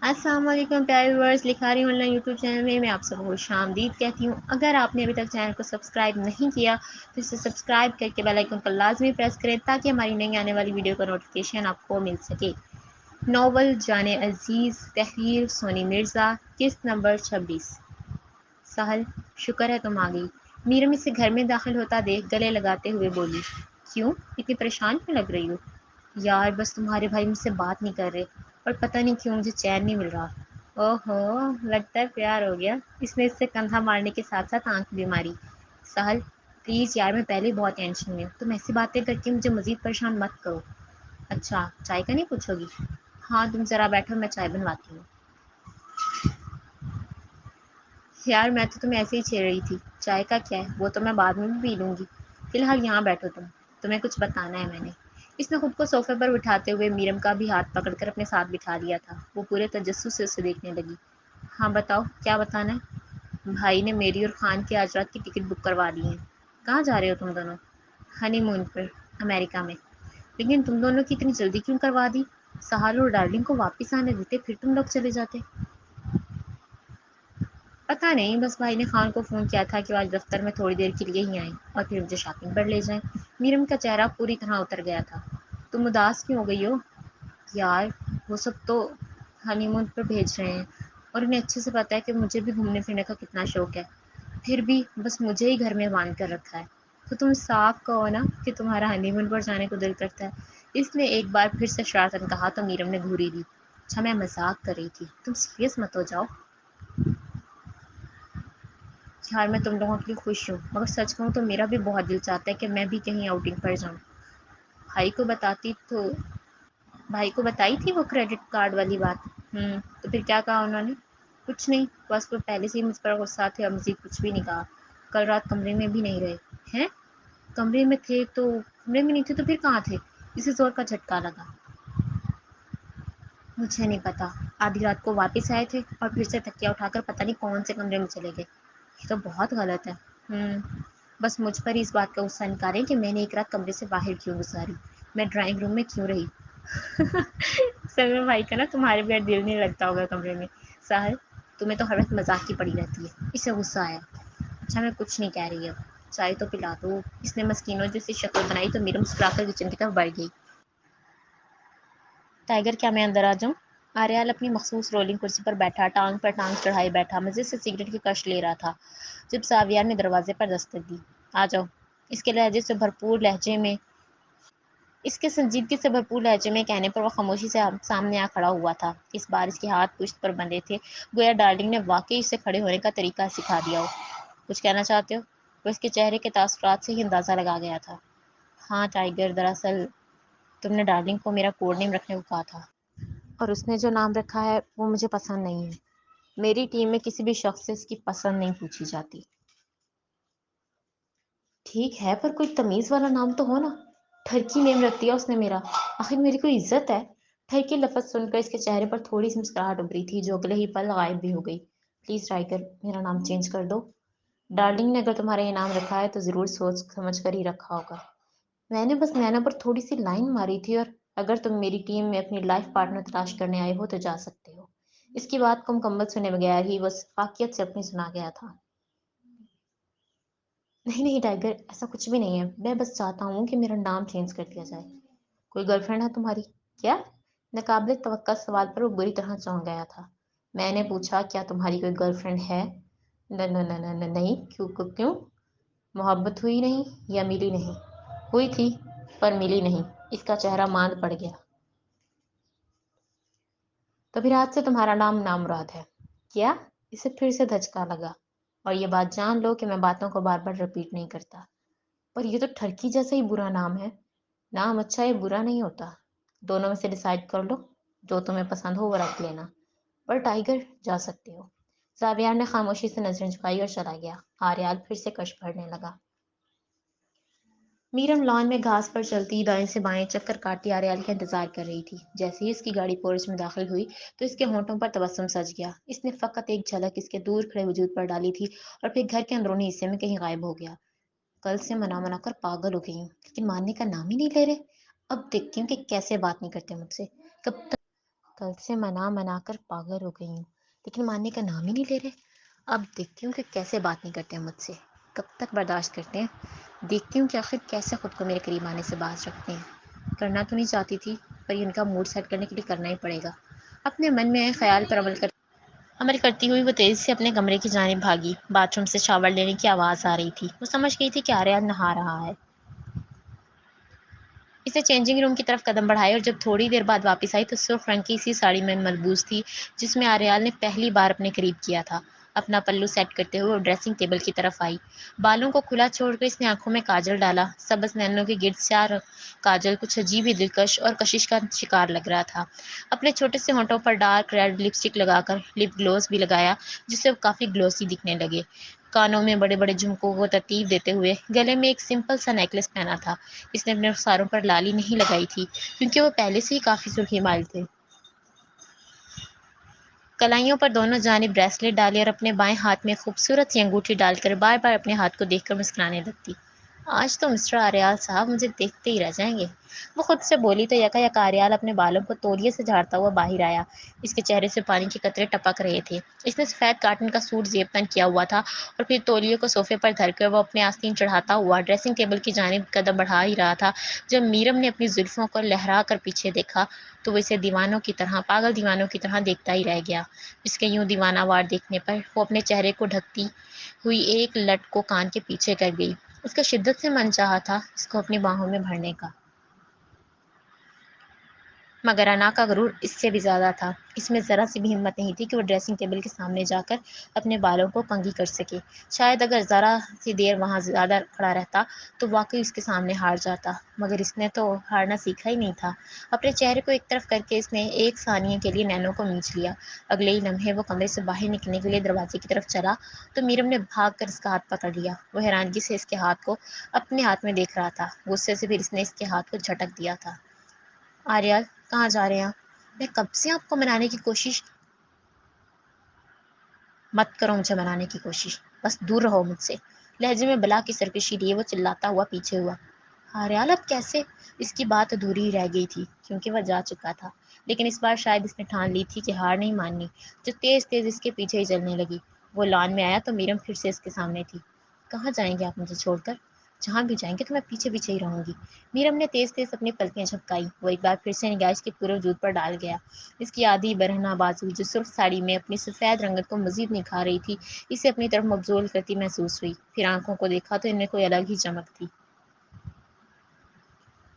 السلام علیکم پیارے ویورز، لکھاری آن لائن یوٹیوب چینل میں آپ سب کو خوش آمدید کہتی ہوں۔ اگر آپ نے ابھی تک چینل کو سبسکرائب نہیں کیا تو اسے سبسکرائب کر کے بیل آئیکن کو لازمی پریس کریں تاکہ ہماری نئی آنے والی ویڈیو کا نوٹیفیکیشن آپ کو مل سکے۔ ناول جان عزیز، تحریر سونی مرزا، قسط نمبر 26۔ سہل، شکر ہے تم آ گئی۔ میرم اسے گھر میں داخل ہوتا دیکھ گلے لگاتے ہوئے بولی، کیوں اتنی پریشان کیوں لگ رہی ہو؟ یار بس تمہارے بھائی مجھ سے بات نہیں کر رہے اور پتہ نہیں کیوں مجھے چین نہیں مل رہا۔ اوہو، لگتا ہے پیار ہو گیا۔ اس نے اس سے کندھا مارنے کے ساتھ ساتھ آنکھ بھی ماری۔ سہل پلیز یار، میں پہلے ہی بہت ٹینشن میں ہوں، تم ایسی باتیں کر کے مجھے مزید پریشان مت کرو۔ اچھا چائے کا نہیں پوچھو گی؟ ہاں تم ذرا بیٹھو، میں چائے بنواتی ہوں۔ یار میں تو تمہیں ایسے ہی چھیڑ رہی تھی، چائے کا کیا ہے، وہ تو میں بعد میں بھی پی لوں گی۔ فی الحال یہاں بیٹھو، تمہیں کچھ بتانا ہے میں نے۔ اس نے خود کو صوفے پر بٹھاتے ہوئے میرم کا بھی ہاتھ پکڑ کر اپنے ساتھ بٹھا لیا تھا۔ وہ پورے تجسس سے اسے دیکھنے لگی۔ ہاں بتاؤ کیا بتانا ہے؟ بھائی نے میری اور خان کی آج رات کی ٹکٹ بک کروا دی ہے۔ کہاں جا رہے ہو تم دونوں؟ ہنی مون پر، امریکہ میں۔ لیکن تم دونوں کی اتنی جلدی کیوں کروا دی؟ سہال اور ڈارلنگ کو واپس آنے دیتے پھر تم لوگ چلے جاتے۔ پتہ نہیں، بس بھائی نے خان کو فون کیا تھا کہ آج دفتر میں تھوڑی دیر کے لیے ہی آئیں اور پھر مجھے شاپنگ پر لے جائیں۔ میرم کا چہرہ پوری طرح اتر گیا تھا۔ تم اداس کیوں ہو گئی ہو؟ یار وہ سب تو ہنی مون پر بھیج رہے ہیں اور انہیں اچھے سے پتہ ہے کہ مجھے بھی گھومنے پھرنے کا کتنا شوق ہے، پھر بھی بس مجھے ہی گھر میں باندھ کر رکھا ہے۔ تو تم صاف کہو نا کہ تمہارا ہنی مون پر جانے کو دل کرتا ہے۔ اس نے ایک بار پھر سے شرارتاً کہا تو میرم نے گھوری دی۔ اچھا میں مذاق کر رہی تھی، تم سیریس مت ہو جاؤ۔ یار میں تم لوگوں کے لیے خوش ہوں، مگر سچ کہوں تو میرا بھی بہت دل چاہتا ہے کہ میں بھی کہیں آؤٹنگ پر جاؤں۔ بھائی کو بتاتی تو بھائی کو بتائی تھی وہ کریڈٹ کارڈ والی بات؟ تو پھر کیا کہا انہوں نے؟ کچھ نہیں، بس وہ پہلے سے ہی مجھ پر غصہ تھے اور مزید کچھ بھی نہیں کہا۔ کل رات کمرے میں بھی نہیں رہے ہیں؟ کمرے میں تھے تو کمرے میں نہیں تھے تو پھر کہاں تھے؟ اسے زور کا جھٹکا لگا۔ مجھے نہیں پتا، آدھی رات کو واپس آئے تھے اور پھر سے تکیا اٹھا کر پتہ نہیں کون سے کمرے میں چلے گئے۔ یہ تو بہت غلط ہے۔ بس مجھ پر ہی اس بات کا غصہ نکالیں کہ میں نے ایک رات کمرے سے باہر کیوں گزاری، میں ڈرائنگ روم میں کیوں رہی۔ سلمہ بھائی کا نا تمہارے بغیر دل نہیں لگتا ہوگا کمرے میں۔ ساحل تمہیں تو ہر وقت مذاق کی پڑی رہتی ہے۔ اسے غصہ آیا۔ اچھا میں کچھ نہیں کہہ رہی اب، چائے تو پلا دو۔ اس نے مسکینوں جیسی شکل بنائی تو میرم مسکرا کر کچن کی طرف بڑھ گئی۔ ٹائیگر کیا میں اندر آ جاؤں؟ آریال اپنی مخصوص رولنگ کرسی پر بیٹھا، ٹانگ پر ٹانگ چڑھائے بیٹھا مزے سے سگریٹ کی کش لے رہا تھا جب ساویار نے دروازے پر دستک دی۔ آ جاؤ، اس کے لہجے سے بھرپور لہجے میں اس کے سنجیدگی سے بھرپور لہجے میں کہنے پر وہ خاموشی سے سامنے آ کھڑا ہوا تھا۔ اس بار اس کے ہاتھ پشت پر بندھے تھے، گویا ڈارلنگ نے واقعی اسے کھڑے ہونے کا طریقہ سکھا دیا ہو۔ کچھ کہنا چاہتے ہو؟ وہ اس کے چہرے کے تاثرات سے ہی اندازہ لگا گیا تھا۔ ہاں ٹائیگر، دراصل تم نے ڈارلنگ کو میرا کوڈ نیم رکھنے کو کہا تھا اور اس نے جو نام رکھا ہے وہ مجھے پسند نہیں ہے۔ میری ٹیم میں کسی بھی شخص سے اس کی پسند نہیں پوچھی جاتی۔ ٹھیک ہے پر کوئی تمیز والا نام تو ہو نا۔ ٹھرکی نیم رکھ دیا اس نے میرا، آخر میری کوئی عزت ہے؟ ٹھرکی لفظ سن کر اس کے چہرے پر تھوڑی سی مسکراہٹ ابھری تھی جو اگلے ہی پل غائب بھی ہو گئی۔ پلیز ٹائیگر، میرا نام چینج کر دو۔ ڈارلنگ نے اگر تمہارا یہ نام رکھا ہے تو ضرور سوچ سمجھ کر ہی رکھا ہوگا۔ میں نے بس نینا پر تھوڑی سی لائن ماری تھی، اور اگر تم میری ٹیم میں اپنی لائف پارٹنر تلاش کرنے آئے ہو تو جا سکتے ہو۔ اس کی بات کو مکمل سنے بغیر ہی بس واقعیت سے اپنی سنا گیا تھا۔ نہیں نہیں ٹائیگر، ایسا کچھ بھی نہیں ہے، میں بس چاہتا ہوں کہ میرا نام چینج کر دیا جائے۔ کوئی گرل فرینڈ ہے تمہاری؟ کیا؟ ناقابل توقع سوال پر وہ بری طرح چونک گیا تھا۔ میں نے پوچھا کیا تمہاری کوئی گرل فرینڈ ہے؟ نہیں، کیوں؟ محبت ہوئی نہیں یا ملی نہیں؟ ہوئی تھی پر ملی نہیں۔ اس کا چہرہ ماند پڑ گیا۔ تو پھر آج سے تمہارا نام نامراد ہے۔ کیا؟ اسے پھر سے دھچکا لگا۔ اور یہ بات جان لو کہ میں باتوں کو بار بار رپیٹ نہیں کرتا، پر یہ تو ٹھرکی جیسا ہی برا نام ہے۔ نام اچھا ہے، برا نہیں ہوتا۔ دونوں میں سے ڈیسائیڈ کر لو، جو تمہیں پسند ہو وہ رکھ لینا۔ پر ٹائیگر، جا سکتے ہو۔ زاویار نے خاموشی سے نظریں جھکائی اور چلا گیا۔ آریال پھر سے کش بھرنے لگا۔ میرم لان میں گھاس پر چلتی دائیں سے بائیں چکر کاٹتی آریال کا انتظار کر رہی تھی۔ جیسے ہی اس کی گاڑی پورچ میں داخل ہوئی تو اس کے ہونٹوں پر تبسم سج گیا۔ اس نے فقط ایک جھلک اس کے دور کھڑے وجود پر ڈالی تھی اور پھر گھر کے اندرونی حصے میں کہیں غائب ہو گیا۔ کل سے منا کر پاگل ہو گئی ہوں، لیکن ماننے کا نام ہی نہیں لے رہے۔ اب دیکھتی ہوں کہ کیسے بات نہیں کرتے مجھ سے۔ کب کل سے منا منا کر پاگل ہو گئی ہوں، لیکن ماننے کا نام ہی نہیں لے رہے۔ اب دیکھتی ہوں کہ کیسے بات نہیں کرتے ہیں مجھ سے، کب تک برداشت کرتے ہیں۔ دیکھتی ہوں کہ آخر کیسے خود کو میرے قریب آنے سے باز رکھتے ہیں۔ کرنا تو نہیں چاہتی تھی، پر یہ ان کا موڈ سیٹ کرنے کے لیے کرنا ہی پڑے گا۔ اپنے من میں آئے خیال پر عمل کرتی ہوئی وہ تیزی سے اپنے کمرے کی جانب بھاگی۔ باتھ روم سے شاور لینے کی آواز آ رہی تھی۔ وہ سمجھ گئی تھی کہ آریان نہا رہا ہے۔ اسے چینجنگ روم کی طرف قدم بڑھائے اور جب تھوڑی دیر بعد واپس آئی تو سرخ رنگ کی اسی ساڑی میں ملبوس تھی جس میں آریال نے پہلی بار اپنے قریب کیا تھا۔ اپنا پلو سیٹ کرتے ہوئے وہ ڈریسنگ ٹیبل کی طرف آئی۔ بالوں کو کھلا چھوڑ کر اس نے آنکھوں میں کاجل ڈالا۔ سبز نینوں کے گرد سیاہ کاجل کچھ عجیب ہی دلکش اور کشش کا شکار لگ رہا تھا۔ اپنے چھوٹے سے ہونٹوں پر ڈارک ریڈ لپسٹک لگا کر لپ گلوز بھی لگایا جس سے وہ کافی گلوسی دکھنے لگے۔ کانوں میں بڑے بڑے جھمکوں کو ترتیب دیتے ہوئے گلے میں ایک سمپل سا نیکلس پہنا تھا۔ اس نے اپنے رخساروں پر لالی نہیں لگائی تھی کیونکہ وہ پہلے سے ہی کافی سرخی مال تھے۔ کلائیوں پر دونوں جانب بریسلیٹ ڈالے اور اپنے بائیں ہاتھ میں خوبصورت سی انگوٹھی ڈال کر بار بار اپنے ہاتھ کو دیکھ کر مسکرانے لگتی۔ آج تو مسٹر آریال صاحب مجھے دیکھتے ہی رہ جائیں گے، وہ خود سے بولی تو یک آریال اپنے بالوں کو تولیے سے جھاڑتا ہوا باہر آیا۔ اس کے چہرے سے پانی کے قطرے ٹپک رہے تھے۔ اس نے سفید کاٹن کا سوٹ زیب تن کیا ہوا تھا اور پھر تولیے کو صوفے پر دھر کر وہ اپنے آستین چڑھاتا ہوا ڈریسنگ ٹیبل کی جانب قدم بڑھا ہی رہا تھا جب میرم نے اپنی زلفوں کو لہرا کر پیچھے دیکھا تو وہ اسے دیوانوں کی طرح پاگل دیوانوں کی طرح دیکھتا ہی رہ گیا۔ اس کے یوں دیوانہ وار دیکھنے پر وہ اپنے چہرے کو ڈھکتی ہوئی ایک لٹ کو کان کے پیچھے کر گئی۔ اس کا شدت سے من چاہا تھا اس کو اپنی باہوں میں بھرنے کا، مگر انا کا غرور اس سے بھی زیادہ تھا۔ اس میں ذرا سی بھی ہمت نہیں تھی کہ وہ ڈریسنگ ٹیبل کے سامنے جا کر اپنے بالوں کو کنگھی کر سکے۔ شاید اگر ذرا سی دیر وہاں زیادہ کھڑا رہتا تو واقعی اس کے سامنے ہار جاتا، مگر اس نے تو ہارنا سیکھا ہی نہیں تھا۔ اپنے چہرے کو ایک طرف کر کے اس نے ایک ثانیے کے لیے نینوں کو مینچ لیا۔ اگلے ہی لمحے وہ کمرے سے باہر نکلنے کے لیے دروازے کی طرف چلا تو میرم نے بھاگ کر اس کا ہاتھ پکڑ لیا۔ وہ حیرانگی سے اس کے ہاتھ کو اپنے ہاتھ میں دیکھ رہا تھا۔ غصے سے پھر اس نے اس کے ہاتھ کو جھٹک دیا تھا۔ آریال کہاں جا رہے ہیں؟ میں کب سے آپ کو منانے کی کوشش مت کرو مجھے منانے کی کوشش، بس دور رہو مجھ سے۔ لہجے میں بلا کی سرکشی لیے وہ چلاتا ہوا پیچھے ہوا۔ آریال اب کیسے؟ اس کی بات ادھوری ہی رہ گئی تھی کیونکہ وہ جا چکا تھا، لیکن اس بار شاید اس نے ٹھان لی تھی کہ ہار نہیں ماننی، جو تیز تیز اس کے پیچھے ہی چلنے لگی۔ وہ لان میں آیا تو میرم پھر سے اس کے سامنے تھی۔ کہاں جائیں گے آپ مجھے چھوڑ کر؟ جہاں بھی جائیں گے تو میں پیچھے پیچھے ہی رہوں گی۔ میرم نے تیز تیز اپنی پلکیں جھپکائی۔ وہ ایک بار پھر سے نگاہ اس کے پورے وجود پر ڈال گیا۔ اس کی آدھی برہنہ بازو جو سرخ ساڑی میں اپنی سفید رنگت کو مزید نکھار رہی تھی اسے اپنی طرف مبذول کرتی محسوس ہوئی۔ پھر آنکھوں کو دیکھا تو ان میں کوئی الگ ہی چمک تھی،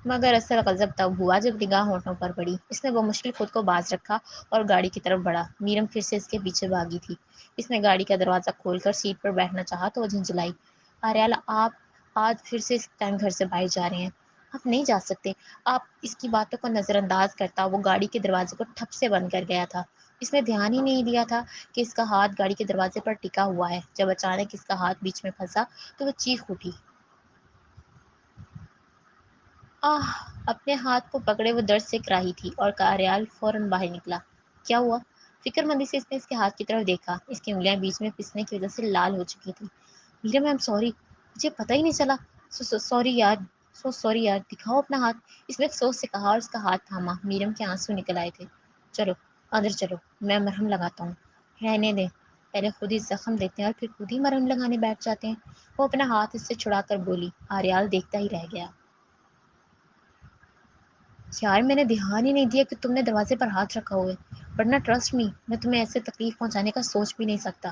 مگر اصل غضب تب ہوا جب نگاہ ہونٹوں پر پڑی۔ اس نے بمشکل خود کو باز رکھا اور گاڑی کی طرف بڑھا۔ میرم پھر سے اس کے پیچھے بھاگی تھی۔ اس نے گاڑی کا دروازہ کھول کر سیٹ پر بیٹھنا چاہا تو وہ جھنجھلائی۔ آریال آپ آج پھر سے اس ٹائم گھر سے باہر جا رہے ہیں؟ آپ نہیں جا سکتے۔ آپ اس کی باتوں کو نظر انداز کرتا وہ گاڑی کے دروازے کو ٹھپ سے بند کر گیا تھا۔ اس نے دھیان ہی نہیں دیا تھا کہ اس کا ہاتھ گاڑی کے دروازے پر ٹکا ہوا ہے۔ جب اچانک اس کا ہاتھ بیچ میں پھنسا تو وہ چیخ اٹھی۔ آہ! اپنے ہاتھ کو پکڑے وہ درد سے کراہی تھی اور آریال فوراً باہر نکلا۔ کیا ہوا؟ فکر مندی سے اس نے اس کے ہاتھ کی طرف دیکھا۔ اس کی انگلیاں بیچ میں پسنے کی وجہ سے لال ہو چکی تھی۔ میرم آئی ایم سوری، مجھے پتہ ہی نہیں چلا۔ سوری یار، سو سوری یار، دکھاؤ اپنا ہاتھ، اس نے افسوس سے کہا اور اس کا ہاتھ تھاما۔ میرم کے آنسو نکل آئے تھے۔ چلو اندر چلو، میں مرہم لگاتا ہوں۔ رہنے دیں، پہلے خود ہی زخم دیتے ہیں اور پھر خود ہی مرہم لگانے بیٹھ جاتے ہیں۔ وہ اپنا ہاتھ اس سے چھڑا کر بولی۔ آریال دیکھتا ہی رہ گیا۔ یار میں نے دھیان ہی نہیں دیا کہ تم نے دروازے پر ہاتھ رکھا ہوا ہے، ورنہ ٹرسٹ می میں تمہیں ایسے تکلیف پہنچانے کا سوچ بھی نہیں سکتا۔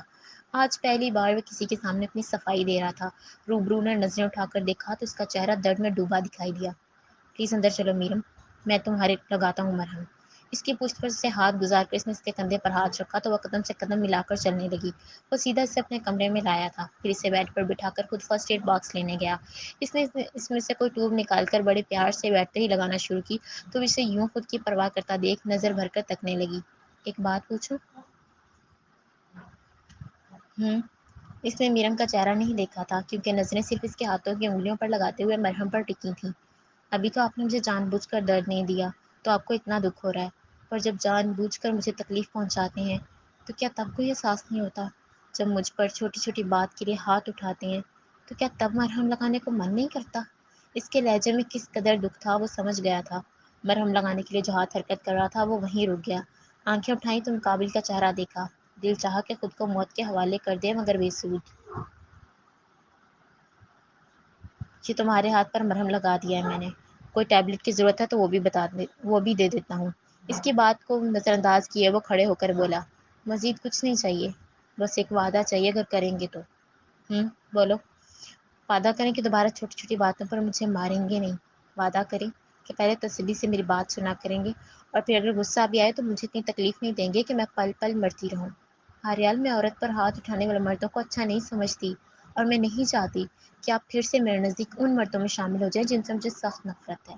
آج پہلی بار وہ کسی کے سامنے اپنی صفائی دے رہا تھا۔ روبرو نے نظریں اٹھا کر دیکھا تو اس کا چہرہ درد میں ڈوبا دکھائی دیا۔ پلیز اندر چلو میرم، میں تمہارے لگاتا ہوں مرہم۔ اس کی پشت پر سے ہاتھ گزار کر اس نے اس کے کندھے پر ہاتھ رکھا تو وہ قدم سے قدم ملا کر چلنے لگی۔ وہ سیدھا اسے اپنے کمرے میں لایا تھا، پھر اسے بیڈ پر بٹھا کر خود فرسٹ ایڈ باکس لینے گیا۔ اس نے اس میں سے کوئی ٹیوب نکال کر بڑے پیار سے بیٹھتے ہی لگانا شروع کی تو اسے یوں خود کی پرواہ کرتا دیکھ نظر بھر کر تکنے لگی۔ ایک بات پوچھوں؟ اس نے میرم کا چہرہ نہیں دیکھا تھا کیونکہ نظریں صرف اس کے ہاتھوں کی انگلیوں پر لگاتے ہوئے مرہم پر ٹکی تھیں۔ ابھی تو آپ نے مجھے جان بوجھ کر درد نہیں دیا تو آپ کو اتنا دکھ ہو رہا ہے، پر جب جان بوجھ کر مجھے تکلیف پہنچاتے ہیں تو کیا تب کوئی احساس نہیں ہوتا؟ جب مجھ پر چھوٹی چھوٹی بات کے لیے ہاتھ اٹھاتے ہیں تو کیا تب مرہم لگانے کو من نہیں کرتا؟ اس کے لہجے میں کس قدر دکھ تھا وہ سمجھ گیا تھا۔ مرہم لگانے کے لیے جو ہاتھ حرکت کر رہا تھا وہ وہیں رک گیا۔ آنکھیں اٹھائیں تو مقابل کا چہرہ دیکھا۔ دل چاہا کہ خود کو موت کے حوالے کر دے مگر بے سود۔ یہ تمہارے ہاتھ پر مرہم لگا دیا ہے میں نے، کوئی ٹیبلٹ کی ضرورت ہے تو وہ بھی دے دیتا ہوں۔ اس کی بات کو نظر انداز کیے وہ کھڑے ہو کر بولا، مزید کچھ نہیں چاہیے، بس ایک وعدہ چاہیے اگر کریں گے تو۔ بولو۔ وعدہ کریں کہ دوبارہ چھوٹی چھوٹی باتوں پر مجھے ماریں گے نہیں۔ وعدہ کریں کہ پہلے تسلی سے میری بات سنا کریں گے اور پھر اگر غصہ بھی آئے تو مجھے اتنی تکلیف نہیں دیں گے کہ میں پل پل مرتی رہوں۔ آریال، میں عورت پر ہاتھ اٹھانے والے مردوں کو اچھا نہیں سمجھتی اور میں نہیں چاہتی کہ آپ پھر سے میرے نزدیک ان مردوں میں شامل ہو جائیں جن سے مجھے سخت نفرت ہے۔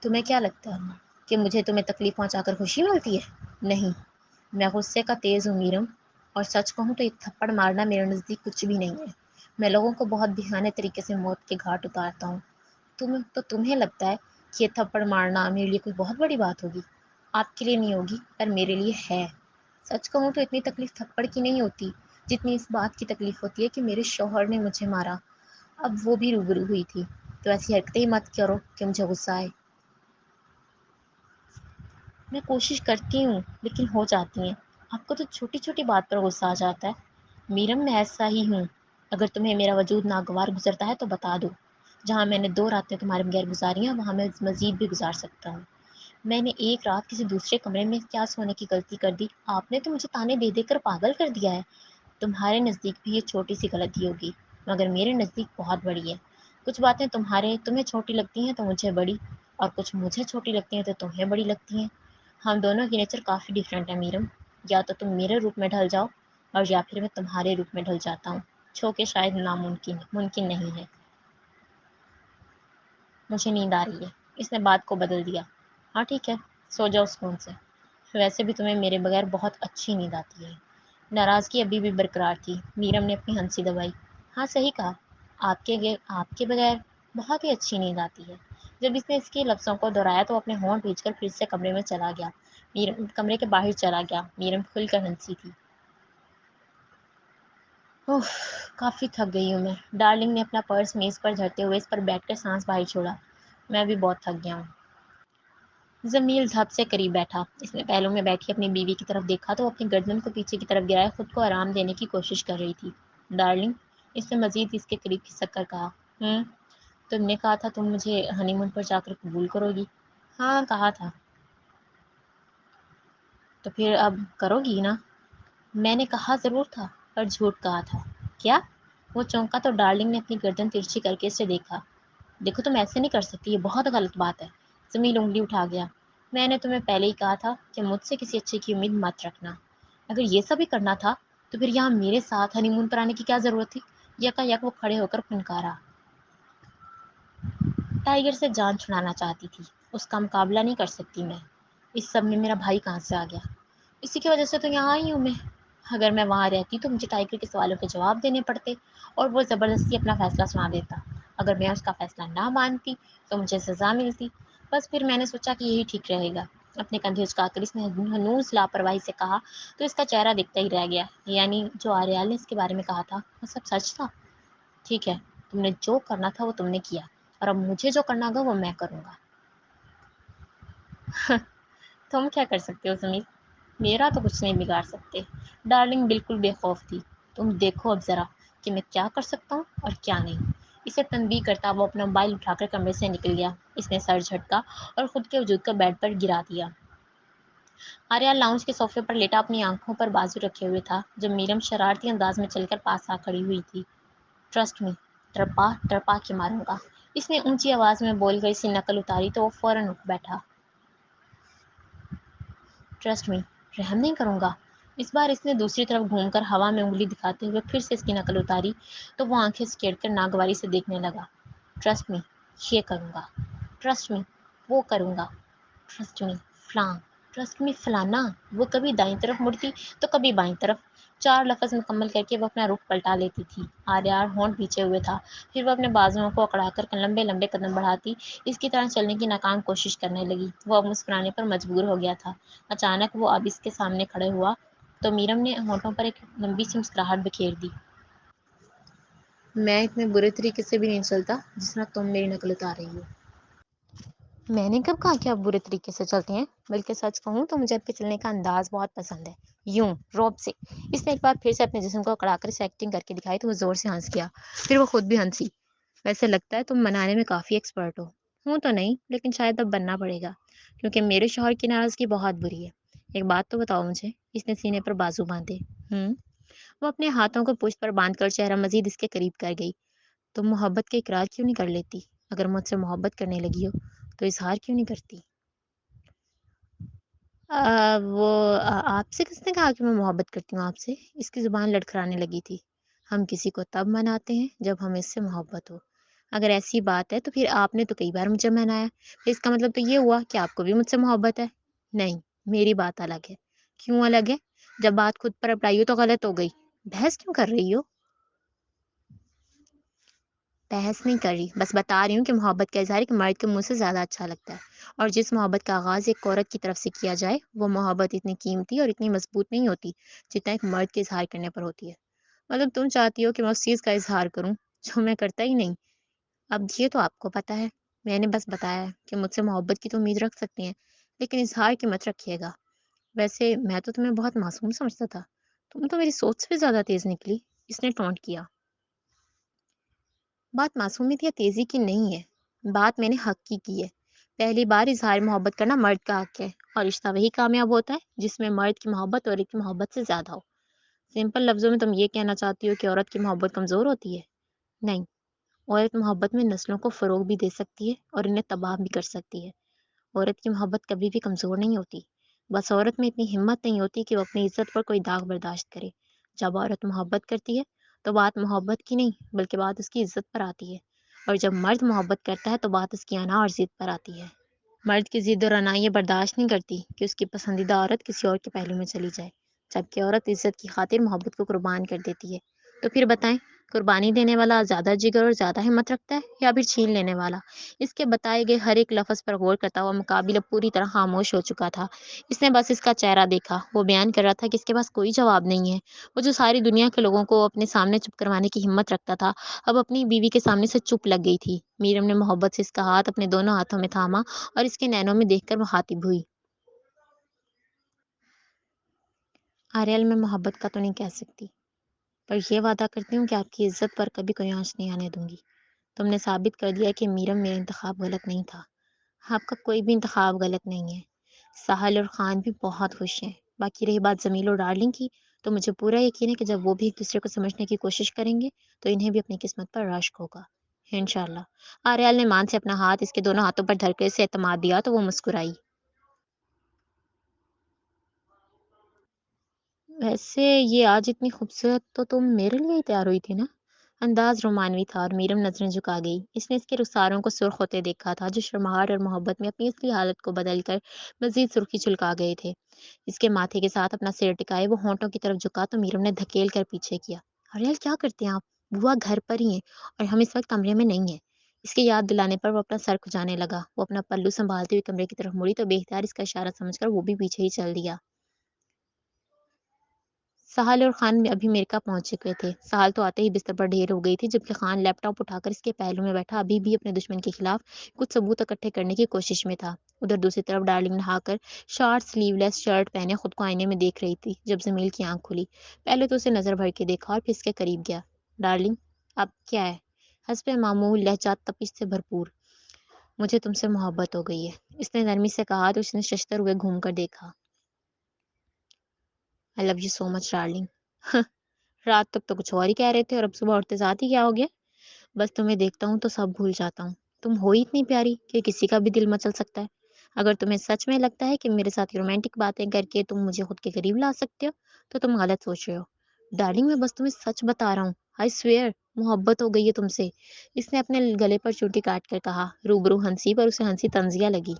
تمہیں کیا لگتا ہے کہ مجھے تمہیں تکلیف پہنچا کر خوشی ملتی ہے؟ نہیں، میں غصے کا تیز ہوں میرم، اور سچ کہوں تو ایک تھپڑ مارنا میرے نزدیک کچھ بھی نہیں ہے۔ میں لوگوں کو بہت بہانے طریقے سے موت کے گھاٹ اتارتا ہوں۔ تمہیں لگتا ہے کہ یہ تھپڑ مارنا میرے لیے کوئی بہت بڑی بات ہوگی؟ آپ کے لیے نہیں ہوگی پر میرے لیے ہے۔ سچ کہوں تو اتنی تکلیف تھپڑ کی نہیں ہوتی جتنی اس بات کی تکلیف ہوتی ہے کہ میرے شوہر نے مجھے مارا، اب وہ بھی روبرو ہوئی تھی۔ تو ایسی حرکتیں ہی مت کرو کہ مجھے غصہ آئے۔ میں کوشش کرتی ہوں لیکن ہو جاتی ہیں۔ آپ کو تو چھوٹی چھوٹی بات پر غصہ آ جاتا ہے۔ میرم، میں ایسا ہی ہوں۔ اگر تمہیں میرا وجود ناگوار گزرتا ہے تو بتا دو۔ جہاں میں نے 2 راتیں تمہارے بغیر گزاری ہیں وہاں میں مزید بھی گزار سکتا ہوں۔ میں نے ایک رات کسی دوسرے کمرے میں کیا سونے کی غلطی کر دی؟ آپ نے تو مجھے تانے دے دے کر پاگل کر دیا ہے۔ تمہارے نزدیک بھی یہ چھوٹی سی غلطی ہوگی مگر میرے نزدیک بہت بڑی ہے۔ کچھ باتیں تمہیں چھوٹی لگتی ہیں تو مجھے بڑی، اور کچھ مجھے چھوٹی لگتی ہیں تو تمہیں بڑی لگتی ہیں۔ ہم دونوں کی نیچر کافی ڈیفرنٹ ہے میرم۔ یا تو تم میرے روپ میں ڈھل جاؤ اور یا پھر میں تمہارے روپ میں ڈھل جاتا ہوں، کہ شاید ممکن نہیں ہے۔ مجھے نیند آ رہی ہے، اس نے بات کو بدل دیا۔ ہاں ٹھیک ہے، سو جاؤ سکون سے۔ ویسے بھی تمہیں میرے بغیر بہت اچھی نیند آتی ہے۔ ناراضگی ابھی بھی برقرار تھی۔ میرم نے اپنی ہنسی دبائی۔ ہاں صحیح کہا، آپ کے بغیر بہت ہی اچھی نیند آتی ہے۔ جب اس نے اس کے لفظوں کو دہرایا تو اپنے ہونٹ بھیج کر پھر سے کمرے میں چلا گیا۔ کمرے کے باہر چلا گیا۔ میرم کھل کر ہنسی تھی۔ اوہ، کافی تھک گئی ہوں میں۔ ڈارلنگ نے اپنا پرس میز پر دھرتے ہوئے اس پر بیٹھ کر سانس باہر چھوڑا۔ میں بھی بہت تھک گیا ہوں۔ جمیل دھپ سے قریب بیٹھا۔ اس نے پہلو میں بیٹھی اپنی بیوی کی طرف دیکھا تو اپنی گردن کو پیچھے کی طرف گرائے خود کو آرام دینے کی کوشش کر رہی تھی۔ ڈارلنگ، اس نے مزید اس کے قریب کھسک کر کہا، تم نے کہا تھا تم مجھے ہنی مون پر جا کر قبول کرو گی۔ ہاں کہا تھا۔ تو پھر اب کرو گی نا؟ میں نے کہا ضرور تھا پر جھوٹ کہا تھا۔ کیا؟ وہ چونکا تو ڈارلنگ نے اپنی گردن ترچھی کر کے اسے دیکھا۔ دیکھو تم ایسے نہیں کر سکتی، یہ بہت غلط بات ہے۔ جمیل انگلی اٹھا گیا۔ میں نے تمہیں پہلے ہی کہا تھا کہ مجھ سے کسی اچھے کی امید مت رکھنا۔ اگر یہ سب ہی کرنا تھا تو پھر یہاں میرے ساتھ ہنی مون پر آنے کی کیا ضرورت تھی؟ یکا یک وہ کھڑے ہو کر پھنکارا۔ ٹائیگر سے جان چھڑانا چاہتی تھی، اس کا مقابلہ نہیں کر سکتی میں۔ اس سب میں میرا بھائی کہاں سے آ گیا؟ اسی کی وجہ سے تو یہاں آئی ہوں میں۔ اگر میں وہاں رہتی تو مجھے ٹائیگر کے سوالوں کے جواب دینے پڑتے اور وہ زبردستی اپنا فیصلہ سنا دیتا۔ اگر میں اس کا فیصلہ نہ مانتی تو مجھے سزا ملتی۔ بس پھر میں نے سوچا کہ یہی ٹھیک رہے گا۔ اپنے کندھے اچکا کر اس نے ہنوز لاپرواہی سے کہا تو اس کا چہرہ دکھتا ہی رہ گیا۔ یعنی جو آریال نے اس کے بارے میں کہا تھا وہ سب سچ تھا؟ ٹھیک ہے، تم نے جو کرنا تھا وہ تم نے کیا، اور اب مجھے جو کرنا ہوگا وہ میں کروں گا۔ تم کیا کر سکتے ہو سمیت؟ میرا تو کچھ نہیں بگاڑ سکتے۔ ڈارلنگ بالکل بے خوف تھی۔ تم دیکھو اب ذرا کہ میں کیا کر سکتا ہوں اور کیا نہیں۔ اسے تنبیہ کرتا وہ اپنا موبائل اٹھا کر کمرے سے نکل گیا۔ اس نے سر جھٹکا اور خود کے وجود کو بیڈ پر گرا دیا۔ آریہ لاؤنج کے صوفے پر لیٹا اپنی آنکھوں پر بازو رکھے ہوئے تھا جب میرم شرارتی انداز میں چل کر پاس آ کھڑی ہوئی تھی۔ ٹرسٹ می، تڑپا کے ماروں گا، اس نے اونچی آواز میں بول کر اسی نقل اتاری تو وہ فوراً اٹھ بیٹھا۔ ٹرسٹ می، رحم نہیں کروں گا۔ اس بار اس نے دوسری طرف گھوم کر ہوا میں انگلی دکھاتے ہوئے پھر سے اس کی نقل اتاری تو وہ آنکھیں سکیڑ کر ناگواری سے دیکھنے لگا۔ ٹرسٹ می، یہ کروں گا۔ ٹرسٹ می، وہ کروں گا۔ ٹرسٹ می، فلاں۔ ٹرسٹ می فلانا۔ وہ کبھی دائیں طرف مڑتی تو کبھی بائیں طرف۔ 4 لفظ مکمل کر کے وہ اپنا رخ پلٹا لیتی تھی۔ آریار ہونٹ پیچھے ہوئے تھا۔ پھر وہ اپنے بازوؤں کو اکڑا کر لمبے لمبے قدم بڑھاتی اس کی طرح چلنے کی ناکام کوشش کرنے لگی۔ وہ اب مسکرانے پر مجبور ہو گیا تھا۔ اچانک وہ اب اس کے سامنے کھڑے ہوا تو میرم نے ہونٹوں پر ایک لمبی سی مسکراہٹ بکھیر دی۔ میں اتنے برے طریقے سے بھی نہیں چلتا جس طرح تم میری نقل اتار رہی ہو۔ میں نے کب کہا کہ آپ برے طریقے سے چلتے ہیں، بلکہ سچ کہوں تو مجھے آپ کے چلنے کا انداز بہت پسند ہے، یوں رعب سے۔ اس نے ایک بار پھر سے اپنے جسم کو اکڑا کر اسے ایکٹنگ کر کے دکھائی تو وہ زور سے ہنس گیا، پھر وہ خود بھی ہنسی۔ ویسے لگتا ہے تم منانے میں کافی ایکسپرٹ ہو۔ ہوں تو نہیں، لیکن شاید اب بننا پڑے گا، کیونکہ میرے شوہر کی ناراضگی بہت بری ہے۔ ایک بات تو بتاؤ مجھے، اس نے سینے پر بازو باندھے وہ اپنے ہاتھوں کو پشت پر باندھ کر چہرہ مزید اس کے قریب کر گئی۔ تم محبت کا اقرار کیوں نہیں کر لیتی؟ اگر مجھ سے محبت کرنے لگی ہو تو اظہار کیوں نہیں کرتی؟ وہ آپ سے کس نے کہا کہ میں محبت کرتی ہوں آپ سے؟ اس کی زبان لڑکھڑانے لگی تھی۔ ہم کسی کو تب مناتے ہیں جب ہمیں اس سے محبت ہو۔ اگر ایسی بات ہے تو پھر آپ نے تو کئی بار مجھے منایا، پھر اس کا مطلب تو یہ ہوا کہ آپ کو بھی مجھ سے محبت ہے۔ نہیں، میری بات الگ ہے۔ کیوں الگ ہے؟ جب بات خود پر اپنائی ہو تو غلط ہو گئی۔ بحث کیوں کر رہی ہو؟ بحث نہیں کر رہی، بس بتا رہی ہوں کہ محبت کا اظہار ایک مرد کے منہ سے زیادہ اچھا لگتا ہے، اور جس محبت کا آغاز ایک عورت کی طرف سے کیا جائے وہ محبت اتنی قیمتی اور اتنی مضبوط نہیں ہوتی جتنا ایک مرد کے اظہار کرنے پر ہوتی ہے۔ مطلب تم چاہتی ہو کہ میں اس چیز کا اظہار کروں جو میں کرتا ہی نہیں۔ اب یہ تو آپ کو پتہ ہے، میں نے بس بتایا ہے کہ مجھ سے محبت کی تو امید رکھ سکتی ہیں، لیکن اظہار کی مت رکھیے گا۔ ویسے میں تو تمہیں بہت معصوم سمجھتا تھا، تم تو میری سوچ سے بھی زیادہ تیز نکلی، اس نے ٹونٹ کیا۔ بات معصومیت یا تیزی کی نہیں ہے، بات میں نے حق کی ہے۔ پہلی بار اظہار محبت کرنا مرد کا حق ہے، اور رشتہ وہی کامیاب ہوتا ہے جس میں مرد کی محبت عورت کی محبت سے زیادہ ہو۔ سمپل لفظوں میں تم یہ کہنا چاہتی ہو کہ عورت کی محبت کمزور ہوتی ہے؟ نہیں، عورت محبت میں نسلوں کو فروغ بھی دے سکتی ہے اور انہیں تباہ بھی کر سکتی ہے۔ عورت کی محبت کبھی بھی کمزور نہیں ہوتی، بس عورت میں اتنی ہمت نہیں ہوتی کہ وہ اپنی عزت پر کوئی داغ برداشت کرے۔ جب عورت محبت کرتی ہے تو بات محبت کی نہیں بلکہ بات اس کی عزت پر آتی ہے، اور جب مرد محبت کرتا ہے تو بات اس کی انا اور ضد پر آتی ہے۔ مرد کی ضد اور انا یہ برداشت نہیں کرتی کہ اس کی پسندیدہ عورت کسی اور کے پہلو میں چلی جائے، جبکہ عورت عزت کی خاطر محبت کو قربان کر دیتی ہے۔ تو پھر بتائیں، قربانی دینے والا زیادہ جگر اور زیادہ ہمت رکھتا ہے یا پھر چھین لینے والا؟ اس کے بتائے گئے ہر ایک لفظ پر غور کرتا ہوا مقابل اب پوری طرح خاموش ہو چکا تھا۔ اس نے بس اس کا چہرہ دیکھا، وہ بیان کر رہا تھا کہ اس کے پاس کوئی جواب نہیں ہے۔ وہ جو ساری دنیا کے لوگوں کو اپنے سامنے چپ کروانے کی ہمت رکھتا تھا، اب اپنی بیوی کے سامنے سے چپ لگ گئی تھی۔ میرم نے محبت سے اس کا ہاتھ اپنے دونوں ہاتھوں میں تھاما اور اس کے نینوں میں دیکھ کر مخاطب ہوئی۔ آریل، میں محبت کا تو نہیں کہہ سکتی، پر یہ وعدہ کرتی ہوں کہ آپ کی عزت پر کبھی کوئی آنچ نہیں آنے دوں گی۔ تم نے ثابت کر دیا کہ میرم میرا انتخاب غلط نہیں تھا۔ آپ کا کوئی بھی انتخاب غلط نہیں ہے۔ ساحل اور خان بھی بہت خوش ہیں۔ باقی رہی بات جمیل اور ڈارلنگ کی، تو مجھے پورا یقین ہے کہ جب وہ بھی ایک دوسرے کو سمجھنے کی کوشش کریں گے تو انہیں بھی اپنی قسمت پر رشک ہوگا، انشاءاللہ۔ آریال نے مان سے اپنا ہاتھ اس کے دونوں ہاتھوں پر دھر کے اسے اعتماد دیا تو وہ مسکرائی۔ ویسے یہ آج اتنی خوبصورت تو تم میرے لیے ہی تیار ہوئی تھی نا؟ انداز رومانوی تھا اور میرم نظریں جھکا گئی۔ اس نے اس کے رخساروں کو سرخ ہوتے دیکھا تھا جو شرماہٹ اور محبت میں اپنی اصلی حالت کو بدل کر مزید سرخی چھلکا گئے تھے۔ اس کے ماتھے کے ساتھ اپنا سر ٹکائے وہ ہونٹوں کی طرف جھکا تو میرم نے دھکیل کر پیچھے کیا۔ اریال، کیا کرتے ہیں آپ؟ بوا گھر پر ہی ہیں اور ہم اس وقت کمرے میں نہیں ہیں۔ اس کی یاد دلانے پر وہ اپنا سر کھجانے لگا۔ وہ اپنا پلو سنبھالتے ہوئے کمرے کی طرف مڑی تو بے اختیار اس کا اشارہ سمجھ کر وہ بھی پیچھے ہی چل دیا۔ سہال اور خان ابھی میرکا پہنچ چکے تھے۔ سہال تو آتے ہی بستر پر ڈھیر ہو گئی تھی، جبکہ خان لیپ ٹاپ اٹھا کر اس کے پہلو میں بیٹھا ابھی بھی اپنے دشمن کے خلاف کچھ ثبوت اکٹھے کرنے کی کوشش میں تھا۔ ادھر دوسری طرف ڈارلنگ نہا کر شارٹ سلیو لیس شرٹ پہنے خود کو آئینے میں دیکھ رہی تھی جب جمیل کی آنکھ کھلی۔ پہلے تو اسے نظر بھر کے دیکھا اور پھر اس کے قریب گیا۔ ڈارلنگ، اب کیا ہے؟ حسب معمول لہجہ تپش سے بھرپور۔ مجھے تم سے محبت ہو گئی ہے، اس نے نرمی سے کہا تو اس نے ششتر ہوئے گھوم کر دیکھا۔ I love you so much darling۔ رات تک تو کچھ اور ہی کہہ رہے تھے اور اب صبح اٹھتے ساتھ ہی کیا ہو گیا؟ بس تمہیں دیکھتا ہوں تو سب بھول جاتا ہوں۔ تم ہو ہی اتنی پیاری کہ کسی کا بھی دل مچل سکتا ہے۔ اگر تمہیں سچ میں لگتا ہے کہ میرے ساتھ رومانٹک باتیں کر کے تم مجھے خود کے قریب لا سکتے ہو تو تم غلط سوچ رہے ہو۔ ڈارلنگ، میں بس تمہیں سچ بتا رہا ہوں، آئی سویئر محبت ہو گئی ہے تم سے۔ اس نے اپنے گلے پر چوٹی کاٹ کر کہا۔ روبرو ہنسی پر اسے ہنسی طنزیہ لگی۔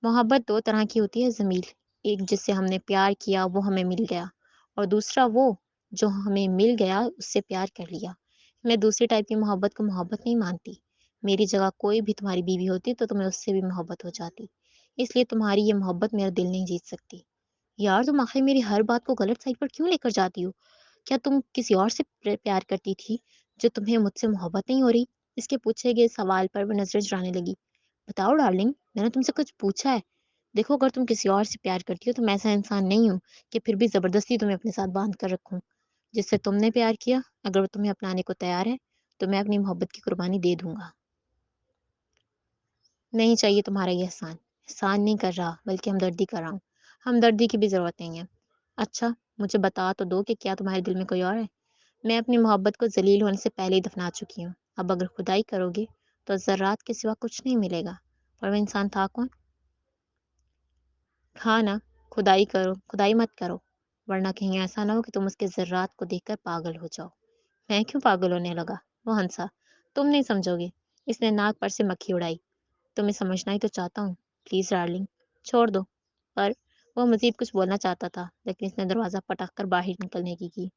محبت دو طرح کی ہوتی ہے جمیل، ایک جس سے ہم نے پیار کیا وہ ہمیں مل گیا، اور دوسرا وہ جو ہمیں مل گیا اس سے پیار کر لیا۔ میں دوسری ٹائپ کی محبت کو محبت نہیں مانتی۔ میری جگہ کوئی بھی تمہاری بیوی ہوتی تو تمہیں اس سے بھی محبت ہو جاتی، اس لیے تمہاری یہ محبت میرا دل نہیں جیت سکتی۔ یار، تم آخر میری ہر بات کو غلط سائڈ پر کیوں لے کر جاتی ہو؟ کیا تم کسی اور سے پیار کرتی تھی جو تمہیں مجھ سے محبت نہیں ہو رہی؟ اس کے پوچھے گئے سوال پر وہ نظر چرانے لگی۔ بتاؤ ڈارلنگ، میں نے تم سے کچھ پوچھا ہے۔ دیکھو اگر تم کسی اور سے پیار کرتی ہو تو میں ایسا انسان نہیں ہوں کہ پھر بھی زبردستی تمہیں اپنے ساتھ باندھ کر رکھوں۔ جس سے تم نے پیار کیا اگر وہ تمہیں اپنانے کو تیار ہے تو میں اپنی محبت کی قربانی دے دوں گا۔ نہیں چاہیے تمہارا یہ احسان۔ احسان نہیں کر رہا بلکہ ہمدردی کر رہا ہوں۔ ہمدردی کی بھی ضرورت نہیں ہے۔ اچھا مجھے بتا تو دو کہ کیا تمہارے دل میں کوئی اور ہے؟ میں اپنی محبت کو ذلیل ہونے سے پہلے ہی دفنا چکی ہوں۔ اب اگر خدائی کرو گے تو ذرات کے سوا کچھ نہیں ملے گا۔ پر وہ انسان تھا کون؟ ہاں نا، خدائی کرو، خدائی مت کرو، ورنہ کہیں ایسا نہ ہو کہ تم اس کے ذرات کو دیکھ کر پاگل ہو جاؤ۔ میں کیوں پاگل ہونے لگا؟ وہ ہنسا۔ تم نہیں سمجھو گے۔ اس نے ناک پر سے مکھی اڑائی۔ تمہیں سمجھنا ہی تو چاہتا ہوں، پلیز ڈارلنگ چھوڑ دو۔ پر وہ مزید کچھ بولنا چاہتا تھا لیکن اس نے دروازہ پٹک کر باہر نکلنے کی۔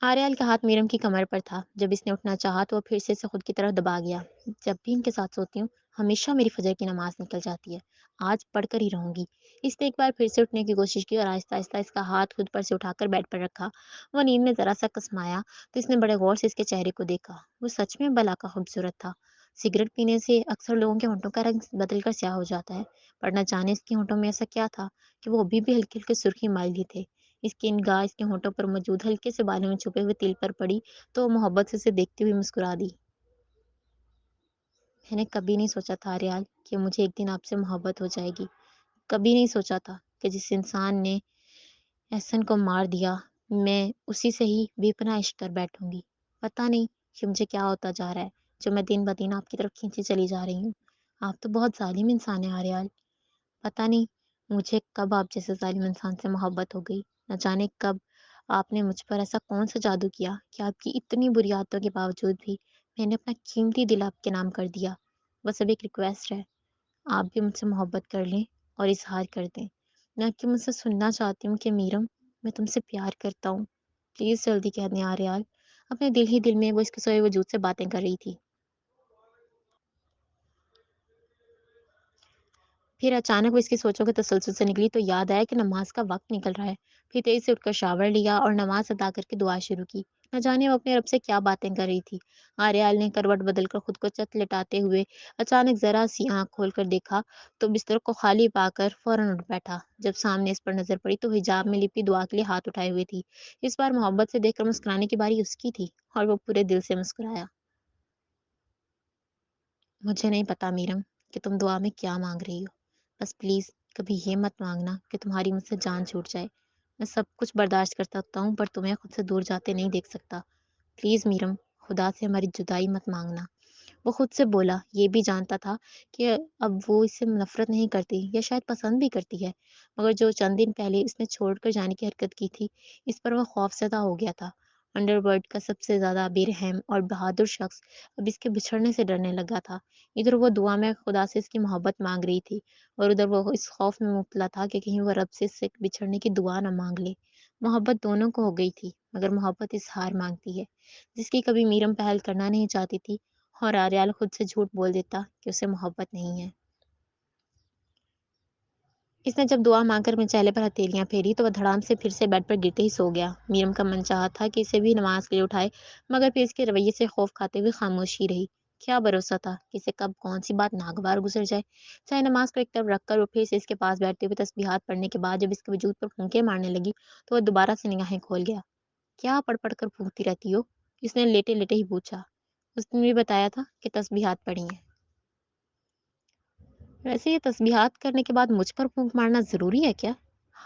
آریال کا ہاتھ میرم کی کمر پر تھا۔ جب اس نے اٹھنا چاہا تو وہ پھر سے اسے خود کی طرف دبا گیا۔ جب بھی ان کے ساتھ سوتی ہوں ہمیشہ میری فجر کی نماز نکل جاتی ہے۔ آج پڑھ کر ہی رہوں گی۔ اس نے ایک بار پھر سے اٹھنے کی کوشش کی اور آہستہ آہستہ اس کا ہاتھ خود پر سے اٹھا کر بیڈ پر رکھا۔ وہ نیند میں ذرا سا کسمایا تو اس نے بڑے غور سے اس کے چہرے کو دیکھا۔ وہ سچ میں بلا کا خوبصورت تھا۔ سگریٹ پینے سے اکثر لوگوں کے ہونٹوں کا رنگ بدل کر سیاہ ہو جاتا ہے، پر نہ جانے اس کے ہونٹوں میں ایسا کیا تھا کہ وہ ابھی بھی ہلکی ہلکی سرخی مائل ہی تھے۔ اس کی نگاہ اس کے ہونٹوں پر موجود ہلکے سے بالوں میں چھپے ہوئے تل پر پڑی تو وہ محبت سے اسے دیکھتی ہوئی مسکرا دی۔ میں نے کبھی نہیں سوچا تھا آریال کہ مجھے ایک دن آپ سے محبت ہو جائے گی۔ کبھی نہیں سوچا تھا کہ جس انسان نے احسن کو مار دیا میں اسی سے ہی بے پناہ عشق کر بیٹھوں گی۔ پتہ نہیں کہ مجھے کیا ہوتا جا رہا ہے جو میں دن بدن آپ کی طرف کھینچی چلی جا رہی ہوں۔ آپ تو بہت ظالم انسان ہیں آریال۔ پتہ نہیں مجھے کب آپ جیسے ظالم انسان سے محبت ہو گئی۔ نہ جانے کب آپ نے مجھ پر ایسا کون سا جادو کیا کہ آپ کی اتنی بری عادتوں کے باوجود بھی میں نے اپنا قیمتی دل آپ کے نام کر دیا۔ بس اب ایک ریکویسٹ ہے، آپ بھی مجھ سے محبت کر لیں اور اظہار کر دیں۔ میں کہ مجھ سے سننا چاہتی ہوں کہ میرم میں تم سے پیار کرتا ہوں۔ پلیز جلدی کہہ دیں آریال۔ اپنے دل ہی دل میں وہ اس کے سوئے وجود سے باتیں کر رہی تھی۔ پھر اچانک وہ اس کی سوچوں کے تسلسل سے نکلی تو یاد آیا کہ نماز کا وقت نکل رہا ہے۔ پھر تیزی سے اٹھ کر شاور لیا اور نماز ادا کر کے دعا شروع کی۔ نہ جانے وہ اپنے رب سے کیا باتیں کر رہی تھی۔ آریال نے کروٹ بدل کر خود کو چت لٹاتے ہوئے اچانک ذرا سی آنکھ کھول کر دیکھا تو بستر کو خالی پا کر فوراً اٹھ بیٹھا۔ جب سامنے اس پر نظر پڑی تو حجاب میں لپٹی دعا کے لیے ہاتھ اٹھائے ہوئے تھی۔ اس بار محبت سے دیکھ کر مسکرانے کی باری اس کی تھی اور وہ پورے دل سے مسکرایا۔ مجھے نہیں پتا میرم کہ تم دعا میں کیا مانگ رہی ہو، بس پلیز کبھی یہ مت مانگنا کہ تمہاری مجھ سے جان چھوٹ جائے۔ میں سب کچھ برداشت کر سکتا ہوں پر تمہیں خود سے دور جاتے نہیں دیکھ سکتا۔ پلیز میرم خدا سے ہماری جدائی مت مانگنا۔ وہ خود سے بولا، یہ بھی جانتا تھا کہ اب وہ اس سے نفرت نہیں کرتی یا شاید پسند بھی کرتی ہے، مگر جو چند دن پہلے اس نے چھوڑ کر جانے کی حرکت کی تھی اس پر وہ خوف زدہ ہو گیا تھا۔ انڈر ورلڈ کا سب سے زیادہ بے رحم اور بہادر شخص اب اس کے بچھڑنے سے ڈرنے لگا تھا۔ ادھر وہ دعا میں خدا سے اس کی محبت مانگ رہی تھی اور ادھر وہ اس خوف میں مبتلا تھا کہ کہیں وہ رب سے اس سے بچھڑنے کی دعا نہ مانگ لے۔ محبت دونوں کو ہو گئی تھی مگر محبت اظہار مانگتی ہے، جس کی کبھی میرم پہل کرنا نہیں چاہتی تھی اور آریال خود سے جھوٹ بول دیتا کہ اسے محبت نہیں ہے۔ اس نے جب دعا مانگ کر اپنے چہرے پر ہتھیلیاں پھیری تو وہ دھڑام سے پھر سے بیڈ پر گرتے ہی سو گیا۔ میرم کا من چاہا تھا کہ اسے بھی نماز کے لیے اٹھائے مگر پھر اس کے رویے سے خوف کھاتے ہوئے خاموشی رہی۔ کیا بھروسہ تھا کہ اسے کب کون سی بات ناگوار گزر جائے۔ چاہے نماز کو ایک طرف رکھ کر وہ پھر سے اس کے پاس بیٹھتے ہوئے تسبیحات پڑھنے کے بعد جب اس کے وجود پر پھونکے مارنے لگی تو وہ دوبارہ سے نگاہیں کھول گیا۔ کیا پڑھ پڑھ کر پھونکتی رہتی ہو؟ اس نے لیٹے لیٹے ہی پوچھا۔ اس نے بھی بتایا تھا کہ تسبیحات پڑھی ہیں۔ ویسے یہ تسبیحات کرنے کے بعد مجھ پر پھونک مارنا ضروری ہے کیا؟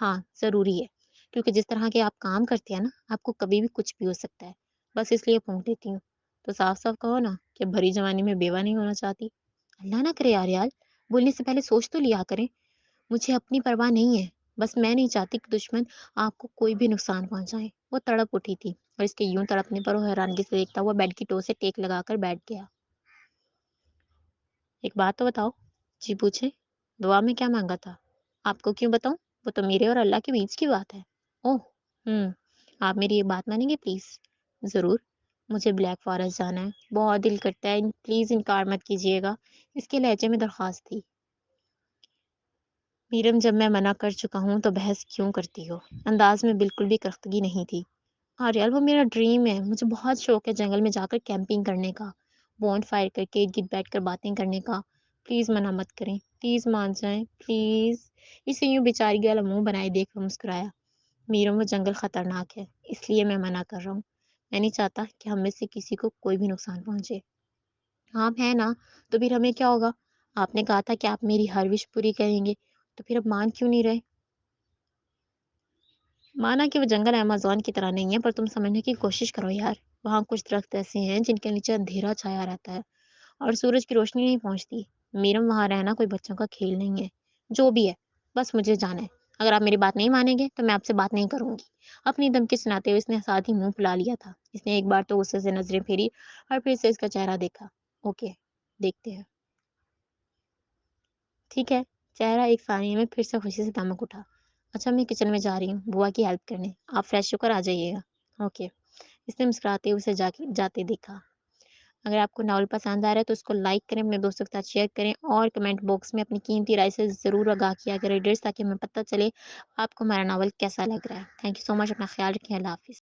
ہاں ضروری ہے، کیونکہ جس طرح کے آپ کام کرتے ہیں نا آپ کو کبھی بھی کچھ بھی ہو سکتا ہے، بس اس لیے پھونک دیتی ہوں۔ تو صاف صاف کہو نا کہ بھری جوانی میں بیوہ نہیں ہونا چاہتی۔ اللہ نہ کرے یار، بولنے سے پہلے سوچ تو لیا کریں۔ مجھے اپنی پرواہ نہیں ہے، بس میں نہیں چاہتی کہ دشمن آپ کو کوئی بھی نقصان پہنچائے۔ وہ تڑپ اٹھی تھی اور اس کے یوں تڑپنے پر وہ حیرانگی سے دیکھتا ہوا بیڈ کی ٹو سے ٹیک لگا کر بیٹھ گیا۔ ایک بات تو بتاؤ۔ جی پوچھے۔ دعا میں کیا مانگا تھا؟ آپ کو کیوں بتاؤں؟ وہ تو میرے اور اللہ کے بیچ کی بات ہے۔ اوہ آپ میری یہ بات مانیں گے پلیز؟ ضرور۔ مجھے بلیک فارسٹ جانا ہے، بہت دل کرتا ہے، پلیز انکار مت کیجیے گا۔ اس کے لہجے میں درخواست تھی۔ میرم جب میں منع کر چکا ہوں تو بحث کیوں کرتی ہو؟ انداز میں بالکل بھی کرختگی نہیں تھی۔ آریال وہ میرا ڈریم ہے، مجھے بہت شوق ہے جنگل میں جا کر کیمپنگ کرنے کا، بون فائر کر کے ارد گرد بیٹھ کر باتیں کرنے کا۔ پلیز منع مت کریں، پلیز مان جائیں پلیز۔ اسے یوں بیچاری والا منہ بنائے دیکھ کر مسکرایا۔ میرم وہ جنگل خطرناک ہے، اس لیے میں منع کر رہا ہوں۔ میں نہیں چاہتا کہ ہم میں سے کسی کو کوئی بھی نقصان پہنچے۔ آپ ہے نا، تو پھر ہمیں کیا ہوگا؟ آپ نے کہا تھا کہ آپ میری ہر وش پوری کریں گے، تو پھر اب مان کیوں نہیں رہے؟ مانا کہ وہ جنگل ایمیزون کی طرح نہیں ہے، پر تم سمجھنے کی کوشش کرو یار۔ وہاں کچھ درخت ایسے ہیں جن کے نیچے اندھیرا چھایا رہتا ہے اور سورج کی روشنی نہیں پہنچتی۔ میرم وہاں رہنا کوئی بچوں کا کھیل نہیں ہے۔ جو بھی ہے، بس مجھے جانا ہے۔ اگر آپ میری بات نہیں مانیں گے تو میں آپ سے بات نہیں کروں گی۔ اپنی دھمکی سناتے ہوئے اس نے ساتھ ہی منہ پھلا لیا تھا۔ اس نے ایک بار تو غصے سے نظریں پھیری اور پھر سے اس کا چہرہ دیکھا۔ اوکے، دیکھتے ہیں۔ ٹھیک ہے۔ چہرہ ایک ثانیے میں پھر سے خوشی سے دمک اٹھا۔ اچھا، میں کچن میں جا رہی ہوں بوا کی ہیلپ کرنے، آپ فریش ہو کر آ جائیے گا۔ اوکے۔ اس نے مسکراتے ہوئے اسے جاتے دیکھا۔ اگر آپ کو ناول پسند آ رہا ہے تو اس کو لائک کریں، اپنے دوستوں کے ساتھ شیئر کریں اور کمنٹ باکس میں اپنی قیمتی رائے سے ضرور آگاہ کیا کریں ریڈرز، تاکہ ہمیں پتہ چلے آپ کو ہمارا ناول کیسا لگ رہا ہے۔ تھینک یو سو مچ، اپنا خیال رکھیں، اللہ حافظ۔